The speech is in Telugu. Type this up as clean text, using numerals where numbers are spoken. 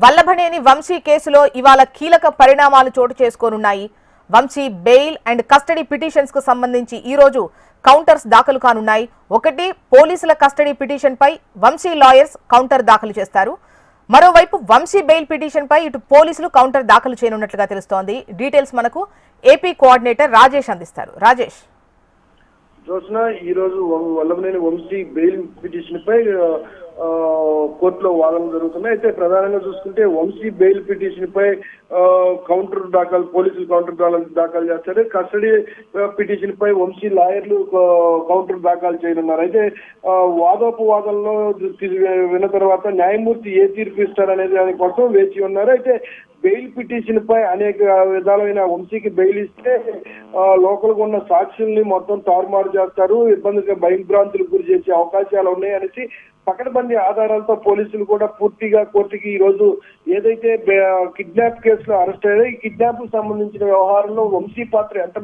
వల్లభనేని వంశీ కేసులో ఇవాళ కీలక పరిణామాలు చోటు చేసుకోనున్నాయి. Vamsi bail and custody petitions కు సంబంధించి ఈ రోజు కౌంటర్స్ దాఖలు కానున్నాయి. ఒకటి, పోలీసుల కస్టడీ పిటిషన్ పై వంశీ లాయర్స్ కౌంటర్ దాఖలు చేస్తారు. మరోవైపు వంశీ బెయిల్ పిటిషన్ పై ఇటు పోలీసులు కౌంటర్ దాఖలు చేయనున్నట్లుగా తెలుస్తోంది. డీటెయిల్స్ మనకు ఏపీ కోఆర్డినేటర్ రాజేష్ అందిస్తారు. రాజేష్, జోస్న ఈ రోజు వల్లభనేని వంశీ బెయిల్ పిటిషన్ పై కోర్టులో వాదనలు జరుగుతున్నాయి. అయితే ప్రధానంగా చూసుకుంటే వంశీ బెయిల్ పిటిషన్ పై పోలీసులు కౌంటర్ దాఖలు చేస్తారు. కస్టడీ పిటిషన్ పై వంశీ లాయర్లు కౌంటర్ దాఖలు చేయనున్నారు. అయితే వాదోపవాదంలో విన్న తర్వాత న్యాయమూర్తి ఏ తీర్పు ఇస్తారనేది దాని కోసం వేచి ఉన్నారు. అయితే బెయిల్ పిటిషన్ పై అనేక విధాలైన వంశీకి బెయిల్ ఇస్తే లోకల్గా ఉన్న సాక్షుల్ని మొత్తం తారుమారు చేస్తారు, ఇబ్బందిగా భయభ్రాంతులకు గురి చేసే అవకాశాలు ఉన్నాయి అనేసి పకడ్బందీ ఆధారాలతో పోలీసులు కూడా పూర్తిగా కోర్టుకి ఈ రోజు ఏదైతే కిడ్నాప్ కేసులో అరెస్ట్ అయ్యారో ఈ కిడ్నాప్ కు సంబంధించిన వ్యవహారంలో వంశీ పాత్ర ఎంత